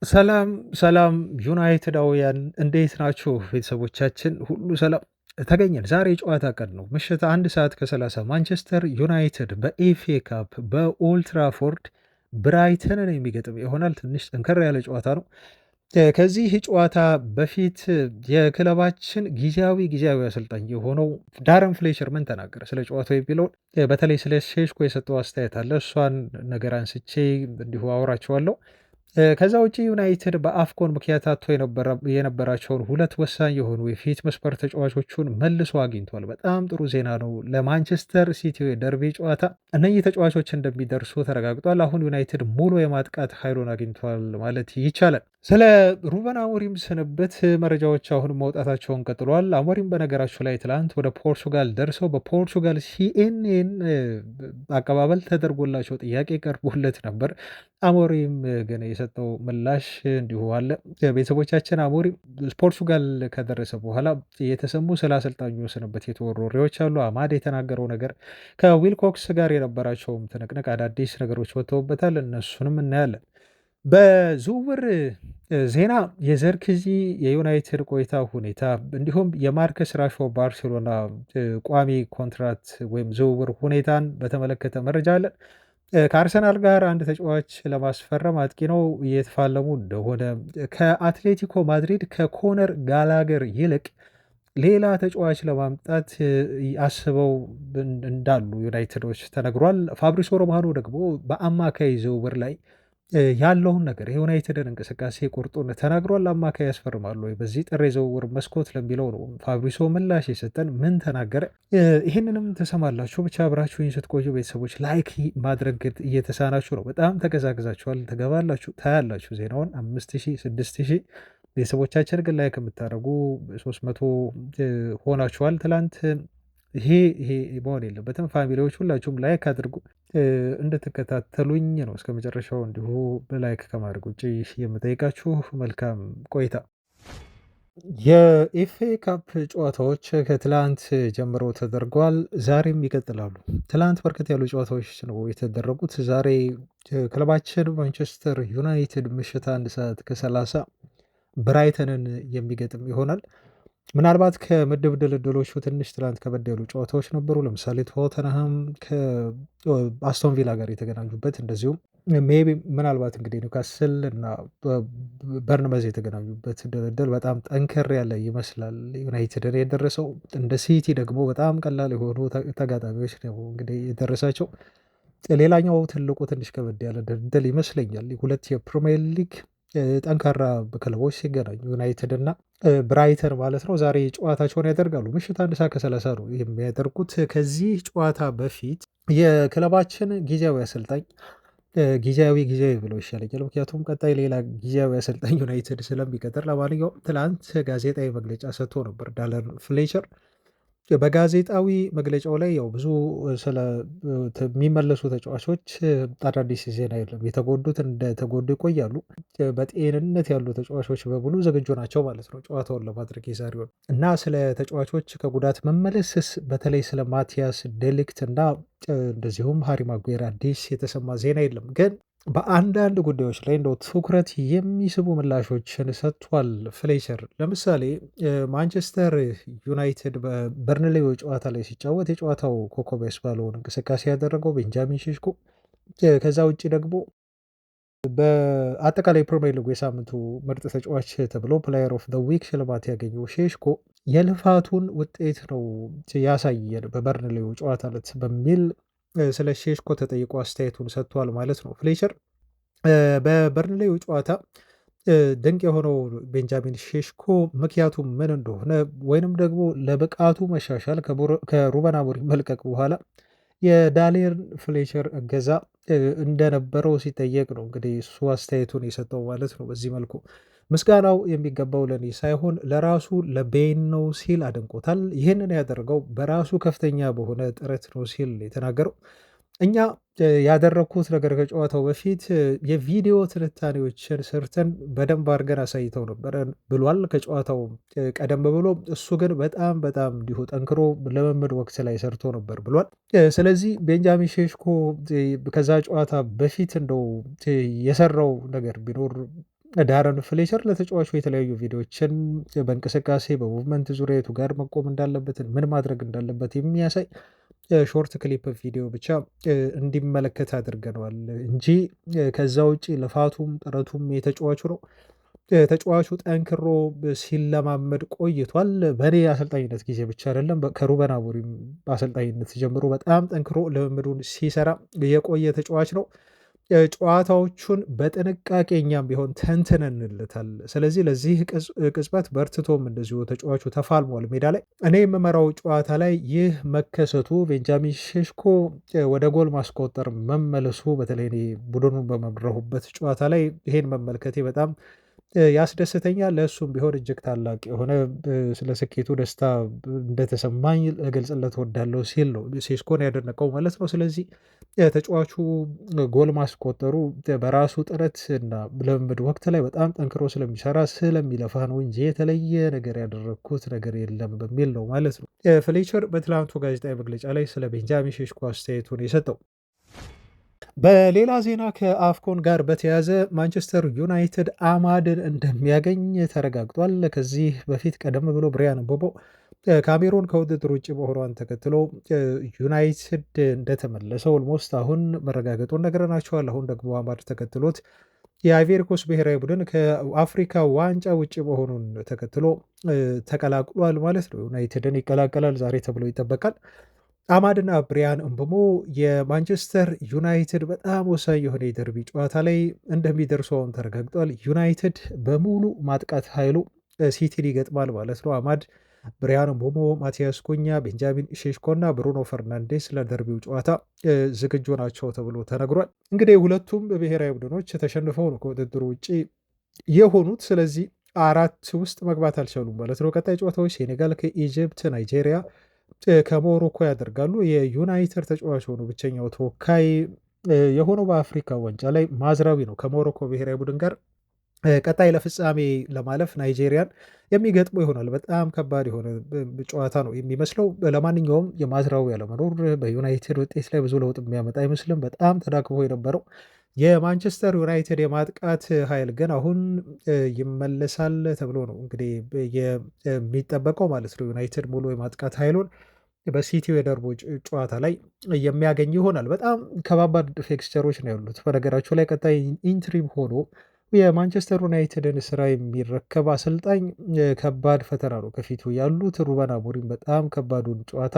ሰላም ሰላም ዩናይትዳውያን እንዴት ናችሁ? ቤተሰቦቻችን ሁሉ ሰላም ተገኘን። ዛሬ ጨዋታ ቀን ነው። ምሽት 1 ሰዓት ከ30 ማንቸስተር ዩናይትድ በኤፍኤ ካፕ በኦልትራፎርድ ብራይተንን የሚገጥም ይሆናል። ትንሽ ጠንከር ያለ ጨዋታ ነው። ከዚህ ጨዋታ በፊት የክለባችን ጊዜያዊ አሰልጣኝ የሆነው ዳረን ፍሌቸር ምን ተናገረ ስለ ጨዋታው የሚለውን በተለይ ስለ ሼሽኮ የሰጠው አስተያየት አለ። እሷን ነገር አንስቼ እንዲሁ አውራቸዋለሁ። ከዛ ውጪ ዩናይትድ በአፍኮን ምክንያት አጥቶ የነበራቸውን ሁለት ወሳኝ የሆኑ የፊት መስመር ተጫዋቾቹን መልሶ አግኝቷል። በጣም ጥሩ ዜና ነው ለማንቸስተር ሲቲ ደርቢ ጨዋታ እነኚህ ተጫዋቾች እንደሚደርሱ ተረጋግጧል። አሁን ዩናይትድ ሙሉ የማጥቃት ኃይሉን አግኝቷል ማለት ይቻላል። ስለ ሩበን አሞሪም ስንብት መረጃዎች አሁን መውጣታቸውን ቀጥሏል። አሞሪም በነገራችሁ ላይ ትላንት ወደ ፖርቹጋል ደርሰው በፖርቹጋል ሲኤንኤን አቀባበል ተደርጎላቸው ጥያቄ ቀርቦለት ነበር። አሞሪም ግን የሰጠው ምላሽ እንዲሁ አለ። ቤተሰቦቻችን አሞሪም ፖርቹጋል ከደረሰ በኋላ የተሰሙ ስለ አሰልጣኙ ስንብት የተወሩ ወሬዎች አሉ። አማድ የተናገረው ነገር ከዊልኮክስ ጋር የነበራቸውም ትንቅንቅ አዳዲስ ነገሮች ወጥተውበታል። እነሱንም እናያለን። በዝውውር ዜና የዘርክዚ የዩናይትድ ቆይታ ሁኔታ እንዲሁም የማርከስ ራሽፎርድ ባርሴሎና ቋሚ ኮንትራት ወይም ዝውውር ሁኔታን በተመለከተ መረጃ አለን። ከአርሰናል ጋር አንድ ተጫዋች ለማስፈረም አጥቂ ነው እየተፋለሙ እንደሆነ፣ ከአትሌቲኮ ማድሪድ ከኮነር ጋላገር ይልቅ ሌላ ተጫዋች ለማምጣት አስበው እንዳሉ ዩናይትዶች ተነግሯል። ፋብሪሶ ሮማኖ ደግሞ በአማካይ ዝውውር ላይ ያለውን ነገር የዩናይትድን እንቅስቃሴ ቁርጡን ተናግሯል። አማካይ ያስፈርማሉ ወይ በዚህ ጥር የዝውውር መስኮት ለሚለው ነው ፋብሪሶ ምላሽ የሰጠን። ምን ተናገረ? ይህንንም ትሰማላችሁ። ብቻ አብራችሁኝ ስትቆዩ ቤተሰቦች ላይክ ማድረግ እየተሳናችሁ ነው። በጣም ተቀዛቅዛችኋል። ትገባላችሁ፣ ታያላችሁ ዜናውን 5000 6000 ቤተሰቦቻችን ግን ላይክ የምታደርጉ 300 ሆናችኋል። ትላንት ይሄ መሆን የለበትም። ፋሚሊዎች ሁላችሁም ላይክ አድርጉ። እንድትከታተሉኝ ነው እስከ መጨረሻው እንዲሁ በላይክ ከማድረግ ውጭ የምጠይቃችሁ። መልካም ቆይታ። የኤፍኤ ካፕ ጨዋታዎች ከትላንት ጀምሮ ተደርገዋል። ዛሬም ይቀጥላሉ። ትላንት በርከት ያሉ ጨዋታዎች ነው የተደረጉት። ዛሬ ክለባችን ማንቸስተር ዩናይትድ ምሽት 1 ሰዓት ከ30 ብራይተንን የሚገጥም ይሆናል። ምናልባት ከምድብ ድልድሎቹ ትንሽ ትላንት ከበድ ያሉ ጨዋታዎች ነበሩ። ለምሳሌ ቶተንሃም ከአስቶን ቪላ ጋር የተገናኙበት፣ እንደዚሁም ሜይ ቢ ምናልባት እንግዲህ ኒውካስል እና በርንመዝ የተገናኙበት ድልድል በጣም ጠንከር ያለ ይመስላል ዩናይትድን የደረሰው። እንደ ሲቲ ደግሞ በጣም ቀላል የሆኑ ተጋጣሚዎች ነው እንግዲህ የደረሳቸው። ሌላኛው ትልቁ ትንሽ ከበድ ያለ ድልድል ይመስለኛል ሁለት የፕሪሚየር ሊግ ጠንካራ ክለቦች ሲገናኙ ዩናይትድ እና ብራይተን ማለት ነው። ዛሬ ጨዋታቸውን ያደርጋሉ። ምሽት 1 ሰዓት ከ30 ነው የሚያደርጉት። ከዚህ ጨዋታ በፊት የክለባችን ጊዜያዊ አሰልጣኝ ጊዜያዊ ብለው ይሻለኛል፣ ምክንያቱም ቀጣይ ሌላ ጊዜያዊ አሰልጣኝ ዩናይትድ ስለሚቀጥር። ለማንኛውም ትላንት ጋዜጣዊ መግለጫ ሰጥቶ ነበር ዳረን ፍሌቸር። በጋዜጣዊ መግለጫው ላይ ያው ብዙ ስለሚመለሱ ተጫዋቾች አዳዲስ ዜና የለም። የተጎዱት እንደተጎዱ ይቆያሉ። በጤንነት ያሉ ተጫዋቾች በሙሉ ዝግጁ ናቸው ማለት ነው ጨዋታውን ለማድረግ የዛሬውን እና ስለ ተጫዋቾች ከጉዳት መመለስስ በተለይ ስለ ማቲያስ ዴሊክት እና እንደዚሁም ሃሪ ማጉዌር አዲስ የተሰማ ዜና የለም። ግን በአንዳንድ ጉዳዮች ላይ እንደው ትኩረት የሚስቡ ምላሾችን ሰጥቷል ፍሌቸር። ለምሳሌ ማንቸስተር ዩናይትድ በበርንሌው ጨዋታ ላይ ሲጫወት የጨዋታው ኮከብ ያስባለውን እንቅስቃሴ ያደረገው ቤንጃሚን ሼሽኮ፣ ከዛ ውጭ ደግሞ በአጠቃላይ ፕሪሚየር ሊጉ የሳምንቱ ምርጥ ተጫዋች ተብሎ ፕሌየር ኦፍ ዘ ዊክ ሽልማት ያገኘው ሼሽኮ የልፋቱን ውጤት ነው ያሳየን በበርንሌው ጨዋታ ዕለት በሚል ስለ ሼሽኮ ተጠይቆ አስተያየቱን ሰጥቷል ማለት ነው ፍሌቸር። በበርንሌው ጨዋታ ድንቅ የሆነው ቤንጃሚን ሼሽኮ ምክንያቱ ምን እንደሆነ ወይንም ደግሞ ለብቃቱ መሻሻል ከሩበን አሞሪም መልቀቅ በኋላ የዳንኤል ፍሌቸር እገዛ እንደነበረው ሲጠየቅ ነው እንግዲህ እሱ አስተያየቱን የሰጠው ማለት ነው። በዚህ መልኩ ምስጋናው የሚገባው ለኔ ሳይሆን ለራሱ ለቤን ነው ሲል አድንቆታል። ይህንን ያደረገው በራሱ ከፍተኛ በሆነ ጥረት ነው ሲል የተናገረው። እኛ ያደረግኩት ነገር ከጨዋታው በፊት የቪዲዮ ትንታኔዎችን ሰርተን በደንብ አድርገን አሳይተው ነበረ ብሏል። ከጨዋታው ቀደም ብሎ እሱ ግን በጣም እንዲሁ ጠንክሮ ልምምድ ወቅት ላይ ሰርቶ ነበር ብሏል። ስለዚህ ቤንጃሚን ሼሽኮ ከዛ ጨዋታ በፊት እንደው የሰራው ነገር ቢኖር ዳረን ፍሌቸር ለተጫዋቹ የተለያዩ ቪዲዮዎችን በእንቅስቃሴ በሙቭመንት ዙሪያ የቱ ጋር መቆም እንዳለበትን ምን ማድረግ እንዳለበት የሚያሳይ ሾርት ክሊፕ ቪዲዮ ብቻ እንዲመለከት አድርገነዋል እንጂ ከዛ ውጪ ልፋቱም ጥረቱም የተጫዋቹ ነው። ተጫዋቹ ጠንክሮ ሲለማመድ ቆይቷል። በእኔ አሰልጣኝነት ጊዜ ብቻ አይደለም፣ ከሩበን አሞሪም በአሰልጣኝነት ጀምሮ በጣም ጠንክሮ ልምምዱን ሲሰራ የቆየ ተጫዋች ነው። ጨዋታዎቹን በጥንቃቄ እኛም ቢሆን ተንትነንለታል። ስለዚህ ለዚህ ቅጽበት በርትቶም እንደዚሁ ተጫዋቹ ተፋልሟል ሜዳ ላይ። እኔ የምመራው ጨዋታ ላይ ይህ መከሰቱ ቤንጃሚን ሼሽኮ ወደ ጎል ማስቆጠር መመለሱ፣ በተለይ እኔ ቡድኑን በመምረሁበት ጨዋታ ላይ ይሄን መመልከቴ በጣም ያስደስተኛል። ለእሱም ቢሆን እጅግ ታላቅ የሆነ ስለ ስኬቱ ደስታ እንደተሰማኝ እገልጽለት እወዳለሁ ሲል ነው ሴስኮን ያደነቀው ማለት ነው። ስለዚህ ተጫዋቹ ጎል ማስቆጠሩ በራሱ ጥረት እና ልምምድ ወቅት ላይ በጣም ጠንክሮ ስለሚሰራ ስለሚለፋ ነው እንጂ የተለየ ነገር ያደረግኩት ነገር የለም በሚል ነው ማለት ነው ፍሌቸር በትላንቱ ጋዜጣዊ መግለጫ ላይ ስለ ቤንጃሚን ሼሽኮ አስተያየቱን የሰጠው። በሌላ ዜና ከአፍኮን ጋር በተያያዘ ማንቸስተር ዩናይትድ አማድን እንደሚያገኝ ተረጋግጧል። ከዚህ በፊት ቀደም ብሎ ብሪያን ምቦሞ ካሜሮን ከውድድር ውጭ መሆኗን ተከትሎ ዩናይትድ እንደተመለሰ ኦልሞስት አሁን መረጋገጡን ነግረናቸዋል። አሁን ደግሞ አማድ ተከትሎት የአይቬሪ ኮስት ብሔራዊ ቡድን ከአፍሪካ ዋንጫ ውጭ መሆኑን ተከትሎ ተቀላቅሏል ማለት ነው። ዩናይትድን ይቀላቀላል ዛሬ ተብሎ ይጠበቃል። አማድና ብሪያን እምብሞ የማንቸስተር ዩናይትድ በጣም ወሳኝ የሆነ የደርቢ ጨዋታ ላይ እንደሚደርሱ አሁን ተረጋግጧል። ዩናይትድ በሙሉ ማጥቃት ኃይሉ ሲቲን ይገጥማል ማለት ነው። አማድ፣ ብሪያን እምብሞ፣ ማቲያስ ኩኛ፣ ቤንጃሚን ሼሽኮ እና ብሩኖ ፈርናንዴስ ለደርቢው ጨዋታ ዝግጁ ናቸው ተብሎ ተነግሯል። እንግዲህ ሁለቱም ብሔራዊ ቡድኖች ተሸንፈው ነው ከውድድሩ ውጭ የሆኑት። ስለዚህ አራት ውስጥ መግባት አልቻሉም ማለት ነው። ቀጣይ ጨዋታዎች ሴኔጋል ከኢጅፕት፣ ናይጄሪያ ከሞሮኮ ያደርጋሉ። የዩናይትድ ተጫዋች ሆኖ ብቸኛው ተወካይ የሆነው በአፍሪካ ዋንጫ ላይ ማዝራዊ ነው። ከሞሮኮ ብሔራዊ ቡድን ጋር ቀጣይ ለፍጻሜ ለማለፍ ናይጄሪያን የሚገጥሙ ይሆናል። በጣም ከባድ የሆነ ጨዋታ ነው የሚመስለው። ለማንኛውም የማዝራዊ ያለመኖር በዩናይትድ ውጤት ላይ ብዙ ለውጥ የሚያመጣ አይመስልም። በጣም ተዳክሞ የነበረው የማንቸስተር ዩናይትድ የማጥቃት ኃይል ግን አሁን ይመለሳል ተብሎ ነው እንግዲህ የሚጠበቀው ማለት ነው። ዩናይትድ ሙሉ የማጥቃት ኃይሉን በሲቲው የደርቦ ጨዋታ ላይ የሚያገኝ ይሆናል። በጣም ከባባድ ፊክስቸሮች ነው ያሉት። በነገራቸው ላይ ቀጣይ ኢንትሪም ሆኖ የማንቸስተር ዩናይትድን ስራ የሚረከብ አሰልጣኝ ከባድ ፈተና ነው ከፊቱ ያሉት። ሩበን አሞሪም በጣም ከባዱን ጨዋታ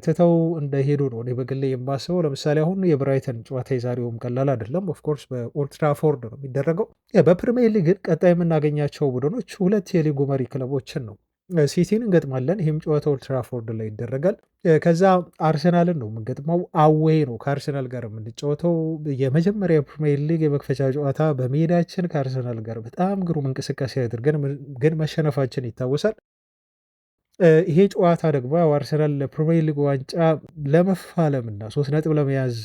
ትተው እንደሄዱ ነው እኔ በግሌ የማስበው። ለምሳሌ አሁን የብራይተን ጨዋታ የዛሬውም ቀላል አይደለም። ኦፍኮርስ በኦልድ ትራፎርድ ነው የሚደረገው። በፕሪሚየር ሊግ ቀጣይ የምናገኛቸው ቡድኖች ሁለት የሊጉ መሪ ክለቦችን ነው። ሲቲን እንገጥማለን። ይህም ጨዋታ ኦልድ ትራፎርድ ላይ ይደረጋል። ከዛ አርሰናልን ነው የምንገጥመው። አዌይ ነው ከአርሰናል ጋር የምንጫወተው። የመጀመሪያ ፕሪሚየር ሊግ የመክፈቻ ጨዋታ በሜዳችን ከአርሰናል ጋር በጣም ግሩም እንቅስቃሴ አድርገን ግን መሸነፋችን ይታወሳል። ይሄ ጨዋታ ደግሞ አርሰናል ለፕሪሚየር ሊግ ዋንጫ ለመፋለምና 3 ነጥብ ለመያዝ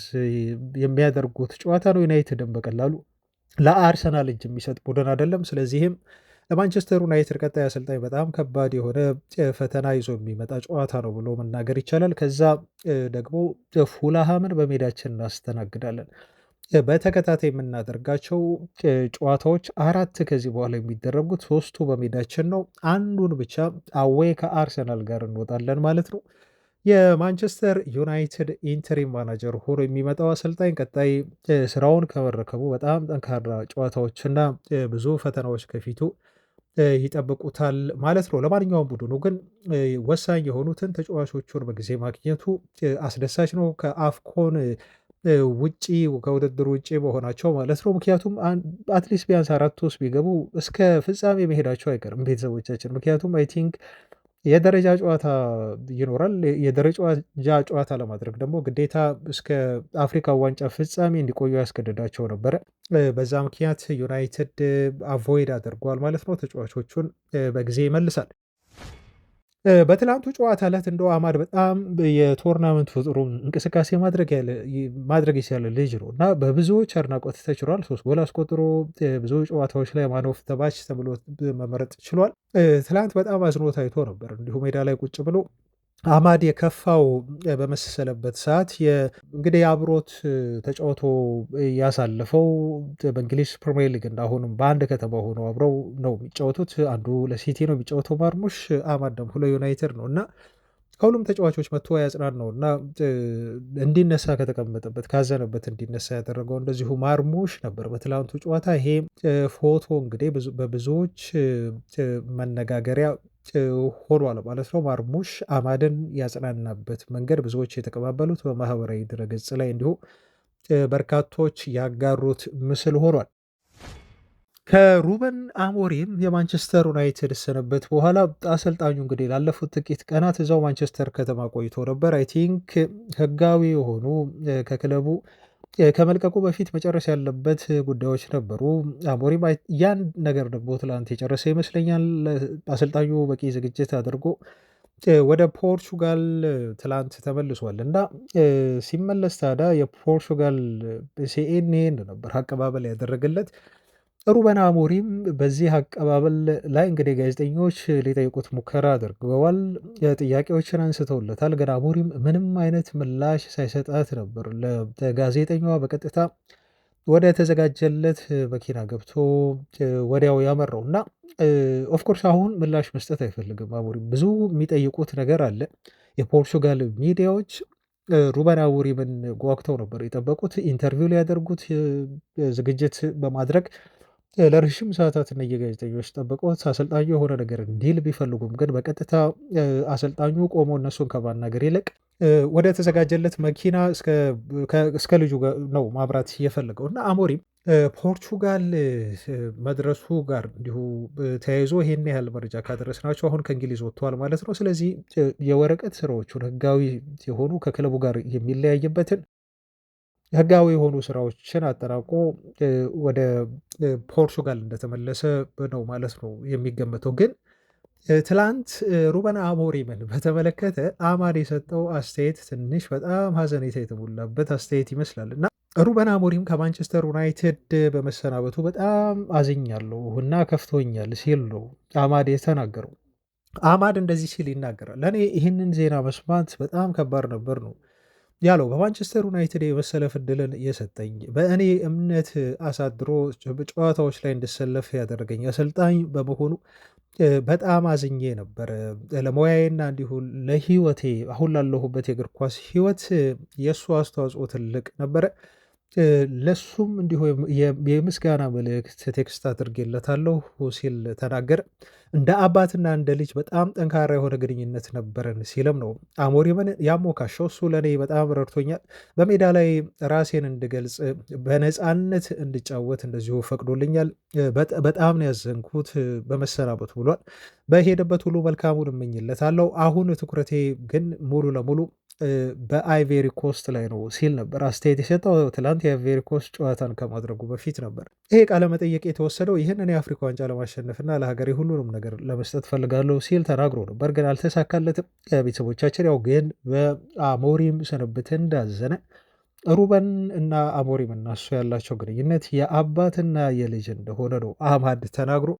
የሚያደርጉት ጨዋታ ነው። ዩናይትድን በቀላሉ ለአርሰናል እጅ የሚሰጥ ቡድን አይደለም። ስለዚህም ለማንቸስተር ዩናይትድ ቀጣይ አሰልጣኝ በጣም ከባድ የሆነ ፈተና ይዞ የሚመጣ ጨዋታ ነው ብሎ መናገር ይቻላል። ከዛ ደግሞ ፉልሃምን በሜዳችን እናስተናግዳለን። በተከታታይ የምናደርጋቸው ጨዋታዎች 4 ከዚህ በኋላ የሚደረጉት 3ቱ በሜዳችን ነው። አንዱን ብቻ አዌይ ከአርሰናል ጋር እንወጣለን ማለት ነው። የማንቸስተር ዩናይትድ ኢንተሪም ማናጀር ሆኖ የሚመጣው አሰልጣኝ ቀጣይ ስራውን ከመረከቡ በጣም ጠንካራ ጨዋታዎችና ብዙ ፈተናዎች ከፊቱ ይጠብቁታል ማለት ነው። ለማንኛውም ቡድኑ ግን ወሳኝ የሆኑትን ተጫዋቾቹን በጊዜ ማግኘቱ አስደሳች ነው። ከአፍኮን ውጪ ከውድድር ውጪ መሆናቸው ማለት ነው። ምክንያቱም አትሊስት ቢያንስ 4 ውስጥ ቢገቡ እስከ ፍጻሜ መሄዳቸው አይቀርም ቤተሰቦቻችን። ምክንያቱም አይ ቲንክ የደረጃ ጨዋታ ይኖራል። የደረጃ ጨዋታ ለማድረግ ደግሞ ግዴታ እስከ አፍሪካ ዋንጫ ፍጻሜ እንዲቆዩ ያስገድዳቸው ነበረ። በዛ ምክንያት ዩናይትድ አቮይድ አድርጓል ማለት ነው። ተጫዋቾቹን በጊዜ ይመልሳል። በትላንቱ ጨዋታ ዕለት እንደው አማድ በጣም የቶርናመንት ፍጥሩ እንቅስቃሴ ማድረግ የቻለ ልጅ ነው እና በብዙዎች አድናቆት ተችሏል። 3 ጎል አስቆጥሮ ብዙ ጨዋታዎች ላይ ማን ኦፍ ዘ ማች ተብሎ መመረጥ ችሏል። ትላንት በጣም አዝኖ ታይቶ ነበር። እንዲሁ ሜዳ ላይ ቁጭ ብሎ አማድ የከፋው በመሰለበት ሰዓት እንግዲህ አብሮት ተጫውቶ ያሳለፈው በእንግሊዝ ፕሪሚየር ሊግ አሁንም በአንድ ከተማ ሆኖ አብረው ነው የሚጫወቱት። አንዱ ለሲቲ ነው የሚጫወተው ማርሙሽ፣ አማድ ደግሞ ለዩናይትድ ነው እና ከሁሉም ተጫዋቾች መጥቶ ያጽናናው እና እንዲነሳ ከተቀመጠበት ካዘነበት እንዲነሳ ያደረገው እንደዚሁ ማርሙሽ ነበር በትላንቱ ጨዋታ። ይሄ ፎቶ እንግዲህ በብዙዎች መነጋገሪያ ሆኗል ማለት ነው። ማርሙሽ አማድን ያጽናናበት መንገድ ብዙዎች የተቀባበሉት በማህበራዊ ድረገጽ ላይ እንዲሁ በርካቶች ያጋሩት ምስል ሆኗል። ከሩበን አሞሪም የማንቸስተር ዩናይትድ ስንብት በኋላ አሰልጣኙ እንግዲህ ላለፉት ጥቂት ቀናት እዛው ማንቸስተር ከተማ ቆይቶ ነበር። አይ ቲንክ ህጋዊ የሆኑ ከክለቡ ከመልቀቁ በፊት መጨረስ ያለበት ጉዳዮች ነበሩ። አሞሪም ያን ነገር ደግሞ ትላንት የጨረሰ ይመስለኛል። አሰልጣኙ በቂ ዝግጅት አድርጎ ወደ ፖርቹጋል ትላንት ተመልሷል እና ሲመለስ ታዲያ የፖርቹጋል ሲኤንኤን ነበር አቀባበል ያደረገለት። ሩበን አሞሪም በዚህ አቀባበል ላይ እንግዲህ ጋዜጠኞች ሊጠይቁት ሙከራ አድርገዋል። ጥያቄዎችን አንስተውለታል። ግን አሞሪም ምንም አይነት ምላሽ ሳይሰጣት ነበር ለጋዜጠኛዋ በቀጥታ ወደ ተዘጋጀለት መኪና ገብቶ ወዲያው ያመራው እና ኦፍኮርስ አሁን ምላሽ መስጠት አይፈልግም አሞሪም። ብዙ የሚጠይቁት ነገር አለ። የፖርቹጋል ሚዲያዎች ሩበን አሞሪምን ጓግተው ነበር የጠበቁት። ኢንተርቪው ሊያደርጉት ዝግጅት በማድረግ ለረዥም ሰዓታት እነየጋዜጠኞች ጠብቀውት አሰልጣኙ የሆነ ነገር እንዲል ቢፈልጉም ግን በቀጥታ አሰልጣኙ ቆሞ እነሱን ከማናገር ይልቅ ወደ ተዘጋጀለት መኪና እስከ ልጁ ነው ማብራት የፈለገው እና አሞሪም ፖርቹጋል መድረሱ ጋር እንዲሁ ተያይዞ ይሄን ያህል መረጃ ካደረስናቸው አሁን ከእንግሊዝ ወጥተዋል ማለት ነው። ስለዚህ የወረቀት ስራዎቹን ህጋዊ የሆኑ ከክለቡ ጋር የሚለያይበትን ህጋዊ የሆኑ ስራዎችን አጠናቆ ወደ ፖርቹጋል እንደተመለሰ ነው ማለት ነው የሚገመተው። ግን ትላንት ሩበን አሞሪምን በተመለከተ አማድ የሰጠው አስተያየት ትንሽ በጣም ሀዘኔታ የተሞላበት አስተያየት ይመስላል እና ሩበን አሞሪም ከማንቸስተር ዩናይትድ በመሰናበቱ በጣም አዝኛለሁ እና ከፍቶኛል ሲል ነው አማድ የተናገረው። አማድ እንደዚህ ሲል ይናገራል። ለእኔ ይህንን ዜና መስማት በጣም ከባድ ነበር ነው ያለው። በማንቸስተር ዩናይትድ የመሰለፍ ዕድልን የሰጠኝ በእኔ እምነት አሳድሮ ጨዋታዎች ላይ እንድሰለፍ ያደረገኝ አሰልጣኝ በመሆኑ በጣም አዝኜ ነበረ። ለሙያዬና እንዲሁ ለህይወቴ አሁን ላለሁበት የእግር ኳስ ህይወት የእሱ አስተዋጽኦ ትልቅ ነበረ። ለሱም እንዲሁ የምስጋና መልእክት ቴክስት አድርጌለታለሁ ሲል ተናገረ። እንደ አባትና እንደ ልጅ በጣም ጠንካራ የሆነ ግንኙነት ነበረን ሲልም ነው አሞሪምን ያሞካሸው። እሱ ለእኔ በጣም ረድቶኛል፣ በሜዳ ላይ ራሴን እንድገልጽ በነፃነት እንድጫወት እንደዚሁ ፈቅዶልኛል። በጣም ነው ያዘንኩት በመሰናበቱ ብሏል። በሄደበት ሁሉ መልካሙን እመኝለታለሁ። አሁን ትኩረቴ ግን ሙሉ ለሙሉ በአይቬሪ ኮስት ላይ ነው ሲል ነበር አስተያየት የሰጠው። ትላንት የአይቬሪ ኮስት ጨዋታን ከማድረጉ በፊት ነበር ይሄ ቃለመጠየቅ የተወሰደው። ይህንን የአፍሪካ ዋንጫ ለማሸነፍና ለሀገሬ ሁሉንም ነገር ለመስጠት ፈልጋለሁ ሲል ተናግሮ ነበር፣ ግን አልተሳካለትም። ቤተሰቦቻችን ያው ግን በአሞሪም ስንብት እንዳዘነ ሩበን እና አሞሪም እና እሱ ያላቸው ግንኙነት የአባትና የልጅ እንደሆነ ነው አማድ ተናግሮ